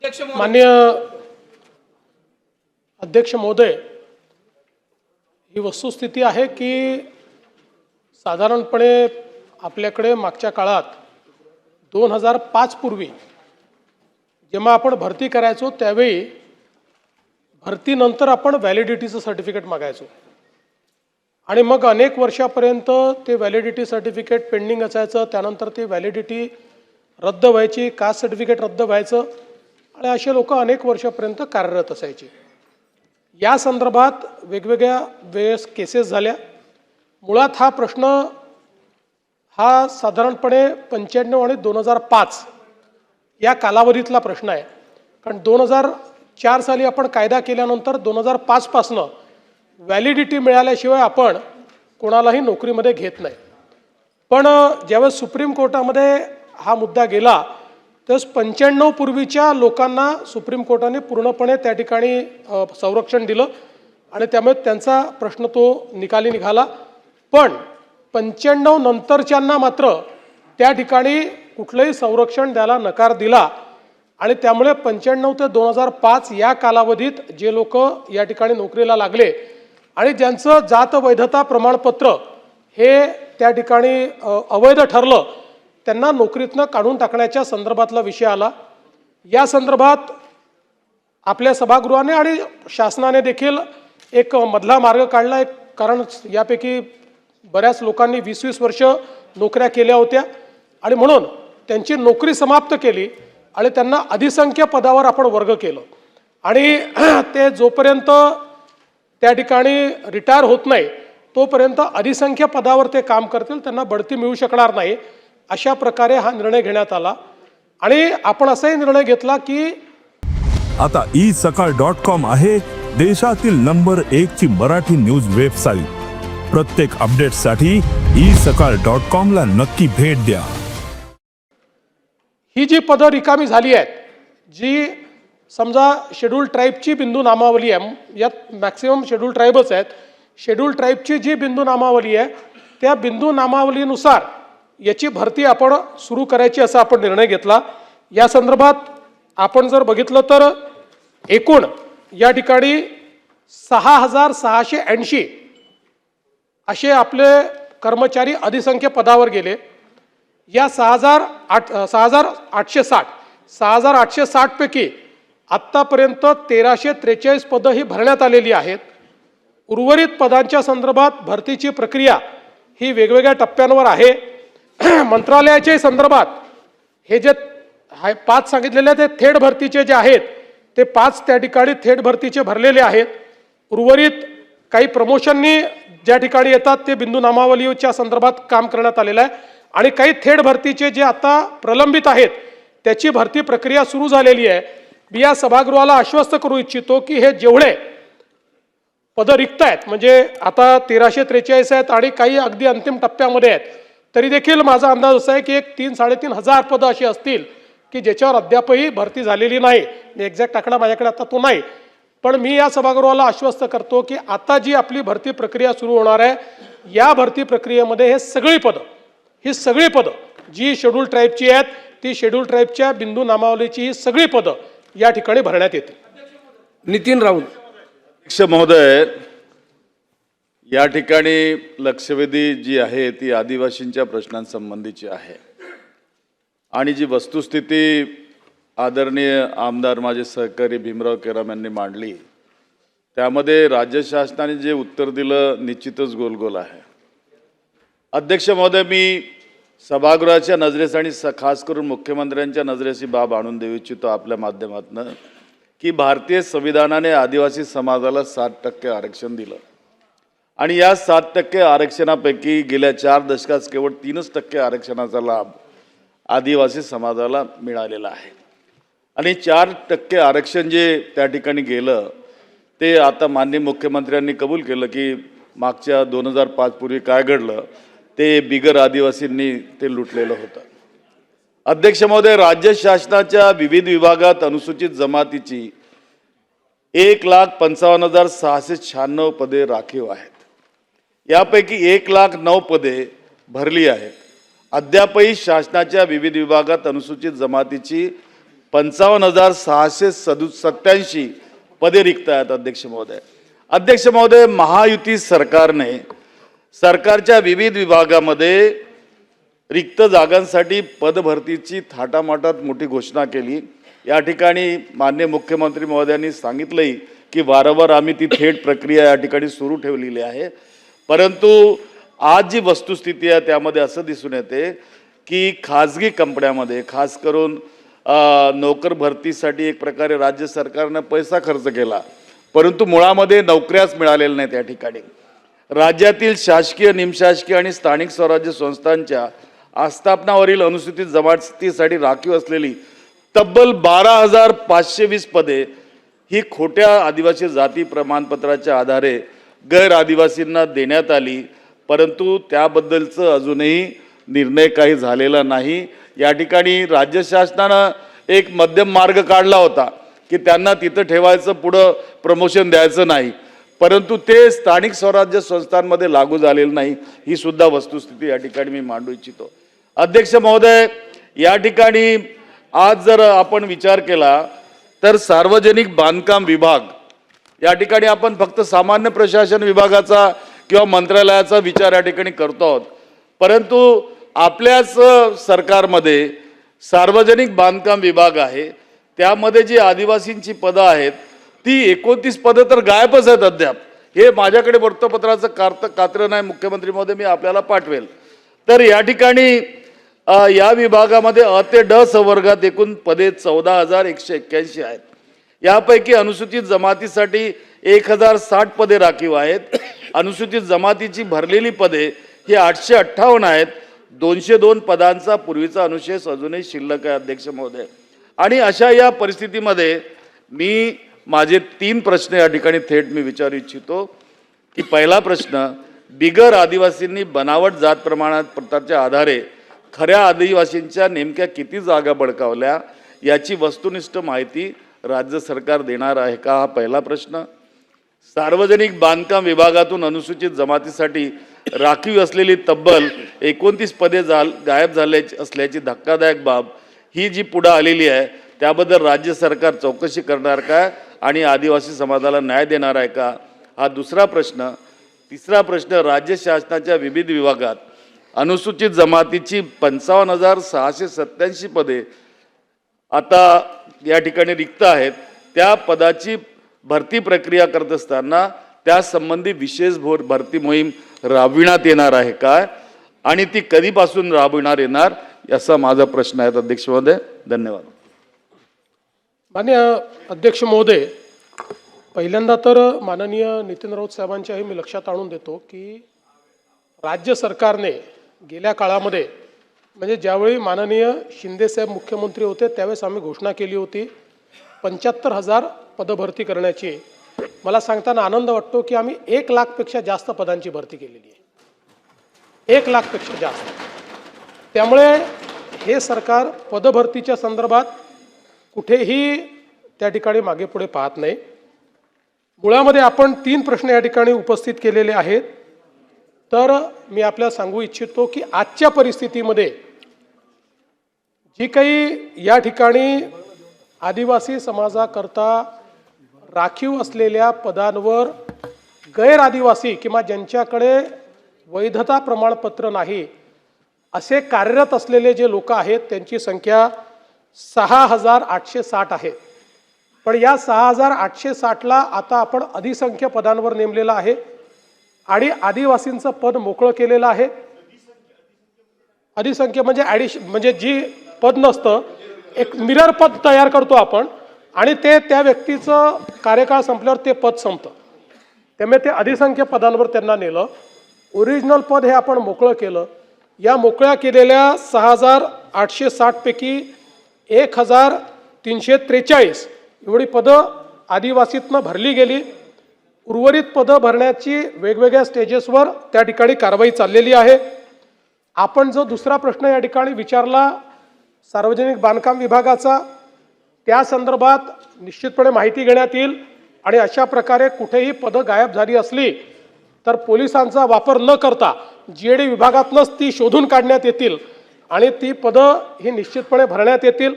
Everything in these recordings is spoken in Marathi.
माननीय अध्यक्ष महोदय, ही वस्तुस्थिती आहे की साधारणपणे आपल्याकडे मागच्या काळात 2005 पूर्वी जेव्हा आपण भरती करायचो त्यावेळी भरतीनंतर आपण व्हॅलिडिटीचं सर्टिफिकेट मागायचो आणि मग अनेक वर्षापर्यंत ते व्हॅलिडिटी सर्टिफिकेट पेंडिंग असायचं. त्यानंतर ती व्हॅलिडिटी रद्द व्हायची, कास्ट सर्टिफिकेट रद्द व्हायचं आणि असे लोक अनेक वर्षापर्यंत कार्यरत असायचे. या संदर्भात वेगवेगळ्या वेळेस केसेस झाल्या. मुळात हा प्रश्न हा साधारणपणे 95 आणि 2005 या कालावधीतला प्रश्न आहे. कारण 2004 साली आपण कायदा केल्यानंतर 2005 पासनं व्हॅलिडिटी मिळाल्याशिवाय आपण कोणालाही नोकरीमध्ये घेत नाही. पण ज्यावेळेस सुप्रीम कोर्टामध्ये हा मुद्दा गेला त्यावेळेस 95 पूर्वीच्या लोकांना सुप्रीम कोर्टाने पूर्णपणे त्या ठिकाणी संरक्षण दिलं आणि त्यामुळे त्यांचा प्रश्न तो निकाली निघाला. पण 95 नंतरच्यांना मात्र त्या ठिकाणी कुठलंही संरक्षण द्यायला नकार दिला आणि त्यामुळे 95 ते 2005 या कालावधीत जे लोक या ठिकाणी नोकरीला लागले आणि ज्यांचं जात वैधता प्रमाणपत्र हे त्या ठिकाणी अवैध ठरलं त्यांना नोकरीतनं काढून टाकण्याच्या संदर्भातला विषय आला. या संदर्भात आपल्या सभागृहाने आणि शासनाने देखील एक मधला मार्ग काढला. एक कारण यापैकी बऱ्याच लोकांनी 20-20 वर्ष नोकऱ्या केल्या होत्या आणि म्हणून त्यांची नोकरी समाप्त केली आणि त्यांना अधिसंख्य पदावर आपण वर्ग केलं आणि ते जोपर्यंत त्या ठिकाणी रिटायर होत नाही तोपर्यंत अधिसंख्य पदावर ते काम करतील, त्यांना बढती मिळू शकणार नाही. अशा प्रकारे हा निर्णय घेण्यात आला आणि आपण असाही निर्णय घेतला की आता isakal.com आहे देशातील नंबर 1 ची मराठी न्यूज वेबसाईट. प्रत्येक अपडेटसाठी isakal.com ला नक्की भेट द्या. ही जी पदं रिकामी झाली आहेत, जी समजा शेड्यूल ट्राईबची बिंदू नामावली आहे, यात मॅक्सिमम शेड्यूल ट्राईबच आहेत. शेड्यूल ट्राईबची जी बिंदू नामावली आहे त्या बिंदू नामावलीनुसार याची भरती आपण सुरू करायची असा आपण निर्णय घेतला. या संदर्भात आपण जर बघितलं तर एकूण या ठिकाणी 6680 असे आपले कर्मचारी अधिसंख्य पदावर गेले. या 6860 पैकी आत्तापर्यंत 1343 पदं ही भरण्यात आलेली आहेत. उर्वरित पदांच्या संदर्भात भरतीची प्रक्रिया ही वेगवेगळ्या टप्प्यांवर आहे. मंत्रालयाच्या संदर्भात हे जे 5 सांगितलेले ते थेट भरतीचे जे आहेत ते 5 त्या ठिकाणी थेट भरतीचे भरलेले आहेत. उर्वरित काही प्रमोशननी ज्या ठिकाणी येतात ते बिंदू नामावलीच्या संदर्भात काम करण्यात आलेलं आहे आणि काही थेट भरतीचे जे आता प्रलंबित आहेत त्याची भरती प्रक्रिया सुरू झालेली आहे. मी या सभागृहाला आश्वस्त करू इच्छितो की हे जेवढे पदं रिक्त आहेत म्हणजे आता 1343 आहेत आणि काही अगदी अंतिम टप्प्यामध्ये आहेत, तरी देखील माझा अंदाज असा आहे की एक 3-3.5 हजार पदं अशी असतील की ज्याच्यावर अद्यापही भरती झालेली नाही. एक्झॅक्ट आकडा माझ्याकडे आता तो नाही, पण मी या सभागृहाला आश्वस्त करतो की आता जी आपली भरती प्रक्रिया सुरू होणार आहे या भरती प्रक्रियेमध्ये ही सगळी पदं जी शेड्यूल ट्राईबची आहेत ती शेड्यूल ट्राईबच्या बिंदू नामावलीची ही सगळी पदं या ठिकाणी भरण्यात येतील. नितीन राऊत. अध्यक्ष महोदय, या ठिकाणी लक्षवेधी जी आहे ती आदिवासींच्या प्रश्नांसंबंधीची आहे आणि जी वस्तुस्थिती आदरणीय आमदार माझे सहकारी भीमराव केराम यांनी मांडली त्यामध्ये राज्य शासनाने जे उत्तर दिलं निश्चितच गोलगोल आहे. अध्यक्ष महोदय, मी सभागृहाच्या नजरेस आणि खास करून मुख्यमंत्र्यांच्या नजरेस ही बाब आणून देऊ इच्छितो आपल्या माध्यमातून की भारतीय संविधानाने आदिवासी समाजाला 7% आरक्षण दिलं आणि या 7% आरक्षणापैकी गेल्या 4 दशकात केवळ 3% आरक्षणाचा लाभ आदिवासी समाजाला मिळालेला आहे आणि 4% आरक्षण जे त्या ठिकाणी गेलं ते आता माननीय मुख्यमंत्र्यांनी कबूल केलं की मागच्या 2005 पूर्वी काय घडलं ते बिगर आदिवासींनी ते लुटलेलं होतं. अध्यक्ष महोदय, राज्य शासनाच्या विविध विभागात अनुसूचित जमातीची 1,55,696 पदे राखीव आहेत. यापैकी 1,09,000 पदे भरली आहेत. अद्यापही शासनाच्या विविध विभागात अनुसूचित जमातीची 55,687 पदे रिक्त आहेत. अध्यक्ष महोदय, महायुती सरकारने सरकारच्या विविध विभागामध्ये रिक्त जागांसाठी पदभरतीची थाटामाटात मोठी घोषणा केली. या ठिकाणी माननीय मुख्यमंत्री महोदयांनी सांगितलंही की वारंवार आम्ही ती थेट प्रक्रिया या ठिकाणी सुरू ठेवलेली आहे. परंतु आज जी वस्तुस्थिती आहे त्यामध्ये असं दिसून येते की खाजगी कंपन्यामध्ये खास करून नोकर भरतीसाठी एक प्रकारे राज्य सरकारनं पैसा खर्च केला, परंतु मुळामध्ये नोकऱ्याच मिळालेल्या नाहीत. या ठिकाणी राज्यातील शासकीय, निमशासकीय आणि स्थानिक स्वराज्य संस्थांच्या आस्थापनावरील अनुसूचित जमातीसाठी राखीव असलेली तब्बल 12,520 पदे ही खोट्या आदिवासी जाती प्रमाणपत्राच्या आधारे गैर आदिवासींना देण्यात आली, परंतु त्याबद्दलचं अजूनही निर्णय काही झालेला नाही. या ठिकाणी राज्य शासनानं एक मध्यम मार्ग काढला होता की त्यांना तिथं ठेवायचं, पुढं प्रमोशन द्यायचं नाही, परंतु ते स्थानिक स्वराज्य संस्थांमध्ये लागू झालेलं नाही. ही सुद्धा वस्तुस्थिती या ठिकाणी मी मांडू इच्छितो. अध्यक्ष महोदय, या ठिकाणी आज जर आपण विचार केला तर सार्वजनिक बांधकाम विभाग या ठिकाणी आपण फक्त सामान्य प्रशासन विभागाचा किंवा मंत्रालयाचा विचार या ठिकाणी करतो आहोत, परंतु आपल्याच सरकारमध्ये सार्वजनिक बांधकाम विभाग आहे. त्यामध्ये जी आदिवासींची पदं आहेत ती 29 पदं तर गायबच आहेत अद्याप. हे माझ्याकडे वृत्तपत्राचं कात्र नाही मुख्यमंत्री महोदय, मी आपल्याला पाठवेल. तर या ठिकाणी या विभागामध्ये अ ते ड संवर्गात एकूण पदे 14,181 आहेत. यापैकी अनुसूचित जमातीसाठी 1,060 पदे राखीव आहेत. अनुसूचित जमातीची भरलेली पदे ही 858 आहेत. 202 पदांचा पूर्वीचा अनुशेष अजूनही शिल्लक आहे. अध्यक्ष महोदय, आणि अशा या परिस्थितीमध्ये मी माझे 3 प्रश्न या ठिकाणी थेट मी विचारू इच्छितो की पहिला प्रश्न, बिगर आदिवासींनी बनावट जात प्रमाणपत्राच्या आधारे खऱ्या आदिवासींच्या नेमक्या किती जागा बळकावल्या याची वस्तुनिष्ठ माहिती राज्य सरकार देणार आहे का? हा पहिला प्रश्न. सार्वजनिक बांधकाम विभागातून अनुसूचित जमातीसाठी राखीव असलेली तब्बल 29 पदे गायब असल्याची धक्कादायक बाब ही जी पुढे आलेली आहे त्याबद्दल राज्य सरकार चौकशी करणार का आणि आदिवासी समाजाला न्याय देणार आहे का? हा दुसरा प्रश्न. तिसरा प्रश्न, राज्य शासनाच्या विविध विभागात अनुसूचित जमातीची 55,687 पदे आता या ठिकाणी रिक्त आहेत. त्या पदाची भरती प्रक्रिया करत असताना त्यासंबंधी विशेष भरती मोहीम राबविण्यात येणार आहे का आणि ती कधीपासून राबविण्यात येणार याचा माझा प्रश्न आहे. अध्यक्ष महोदय, धन्यवाद. माननीय अध्यक्ष महोदय, पहिल्यांदा तर माननीय नितीन राऊत साहेबांच्याही मी लक्षात आणून देतो की राज्य सरकारने गेल्या काळामध्ये म्हणजे ज्यावेळी माननीय शिंदेसाहेब मुख्यमंत्री होते त्यावेळेस आम्ही घोषणा केली होती 75,000 पदभरती करण्याची. मला सांगताना आनंद वाटतो की आम्ही 1 लाखपेक्षा जास्त पदांची भरती केलेली आहे. 1 लाखपेक्षा जास्त. त्यामुळे हे सरकार पदभरतीच्या संदर्भात कुठेही त्या ठिकाणी मागे पुढे पाहत नाही. मुळामध्ये आपण 3 प्रश्न या ठिकाणी उपस्थित केलेले आहेत. तर मी आपल्याला सांगू इच्छितो की आजच्या परिस्थितीमध्ये जी काही या ठिकाणी आदिवासी समाजाकरता राखीव असलेल्या पदांवर गैर आदिवासी किंवा ज्यांच्याकडे वैधता प्रमाणपत्र नाही असे कार्यरत असलेले जे लोक आहेत त्यांची संख्या 6,860 आहे. पण या 6,860ला आता आपण अधिसंख्य पदांवर नेमलेलं आहे आणि आदिवासींचं पद मोकळं केलेलं आहे. अधिसंख्य म्हणजे म्हणजे जी पद नसतं, एक मिरर पद तयार करतो आपण आणि ते त्या व्यक्तीचं कार्यकाळ संपल्यावर ते पद संपतं. त्यामुळे ते अधिसंख्य पदांवर त्यांना नेलं. ओरिजिनल पद हे आपण मोकळं केलं. या मोकळ्या केलेल्या 6,860 पैकी 1,343 एवढी पदं आदिवासीतनं भरली गेली. उर्वरित पदं भरण्याची वेगवेगळ्या स्टेजेसवर त्या ठिकाणी कारवाई चाललेली आहे. आपण जो दुसरा प्रश्न या ठिकाणी विचारला सार्वजनिक बांधकाम विभागाचा, त्या संदर्भात निश्चितपणे माहिती घेण्यात येईल आणि अशा प्रकारे कुठेही पदं गायब झाली असली तर पोलिसांचा वापर न करता GAD विभागातूनच ती शोधून काढण्यात येतील आणि ती पदं ही निश्चितपणे भरण्यात येतील.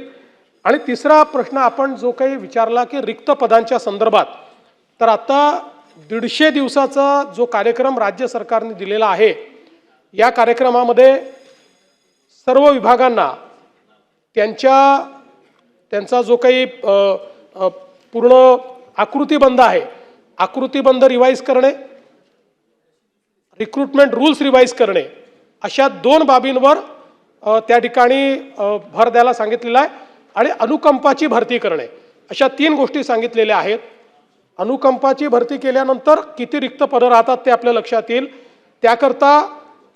आणि तिसरा प्रश्न आपण जो काही विचारला की रिक्त पदांच्या संदर्भात, तर आता 150 दिवसाचा जो कार्यक्रम राज्य सरकारने दिलेला आहे, या कार्यक्रमामध्ये सर्व विभागांना त्यांचा जो काही पूर्ण आकृतीबंध आहे, आकृतीबंध रिवाईज करणे, रिक्रुटमेंट रूल्स रिवाईज करणे, अशा 2 बाबींवर त्या ठिकाणी भर द्यायला सांगितलेला आहे आणि अनुकंपाची भरती करणे, अशा 3 गोष्टी सांगितलेल्या आहेत. अनुकंपाची भरती केल्यानंतर किती रिक्त पदं राहतात ते आपल्या लक्षात येईल. त्याकरता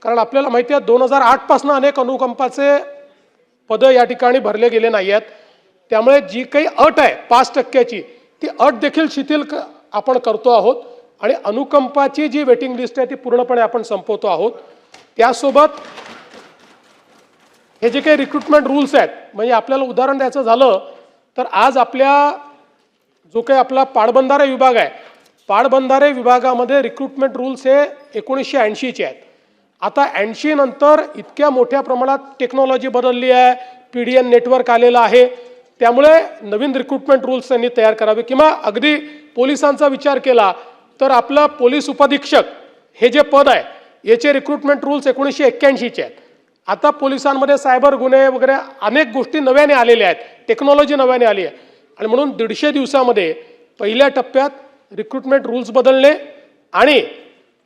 कारण आपल्याला माहिती आहे 2008 पासून अनेक अनुकंपाचे पदं या ठिकाणी भरले गेले नाही आहेत. त्यामुळे जी काही अट आहे 5% ती अट देखील शिथिल आपण करतो आहोत आणि अनुकंपाची जी वेटिंग लिस्ट आहे ती पूर्णपणे आपण संपवतो आहोत. त्यासोबत हे जे काही रिक्रुटमेंट रूल्स आहेत, म्हणजे आपल्याला उदाहरण द्यायचं झालं तर आज आपल्या जो काही आपला पाटबंधारे विभाग आहे, पाटबंधारे विभागामध्ये रिक्रुटमेंट रूल्स हे 1980चे आहेत. आता 80 नंतर इतक्या मोठ्या प्रमाणात टेक्नॉलॉजी बदलली आहे, PDN नेटवर्क आलेलं आहे, त्यामुळे नवीन रिक्रुटमेंट रूल्स त्यांनी तयार करावे. किंवा अगदी पोलिसांचा विचार केला तर आपला पोलीस उपअधीक्षक हे जे पद आहे याचे रिक्रुटमेंट रूल्स 1981चे आहेत. आता पोलिसांमध्ये सायबर गुन्हे वगैरे अनेक गोष्टी नव्याने आलेल्या आहेत, टेक्नॉलॉजी नव्याने आली आहे आणि म्हणून 150 दिवसामध्ये पहिल्या टप्प्यात रिक्रुटमेंट रूल्स बदलणे आणि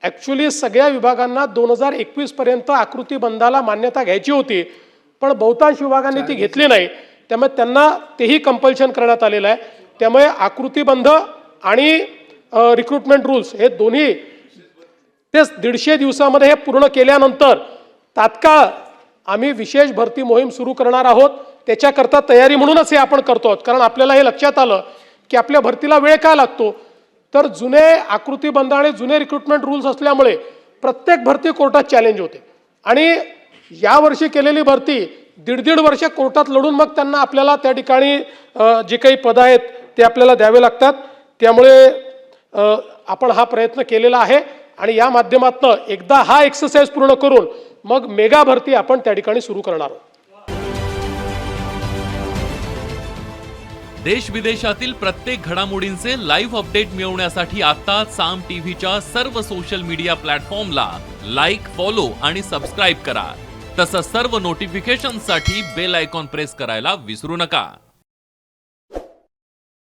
ॲक्च्युली सगळ्या विभागांना 2021 पर्यंत आकृतीबंधाला मान्यता घ्यायची होती, पण बहुतांश विभागांनी ती घेतली नाही, त्यामुळे त्यांना तेही कंपल्शन करण्यात आलेलं आहे. त्यामुळे आकृतीबंध आणि रिक्रुटमेंट रूल्स हे दोन्ही ते 150 दिवसामध्ये हे पूर्ण केल्यानंतर तात्काळ आम्ही विशेष भरती मोहीम सुरू करणार आहोत. त्याच्याकरता तयारी म्हणूनच हे आपण करतो आहोत. कारण आपल्याला हे लक्षात आलं की आपल्या भरतीला वेळ का लागतो, तर जुने आकृतीबंध आणि जुने रिक्रुटमेंट रूल्स असल्यामुळे प्रत्येक भरती कोर्टात चॅलेंज होते आणि यावर्षी केलेली भरती 1.5 वर्ष कोर्टात लढून मग त्यांना आपल्याला त्या ठिकाणी जे काही पदं आहेत ते आपल्याला द्यावे लागतात. त्यामुळे आपण हा प्रयत्न केलेला आहे आणि या माध्यमातून एकदा हा एक्सरसाइज पूर्ण करून मग मेगा भरती आपण त्या ठिकाणी सुरू करणार आहोत. देश विदेशातील प्रत्येक घडामोडींचे लाईव्ह अपडेट मिळवण्यासाठी आता साम टीव्हीच्या सर्व सोशल मीडिया प्लॅटफॉर्मला लाईक, फॉलो आणि सबस्क्राईब करा. तसंच सर्व नोटिफिकेशनसाठी बेल आयकॉन प्रेस करायला विसरू नका.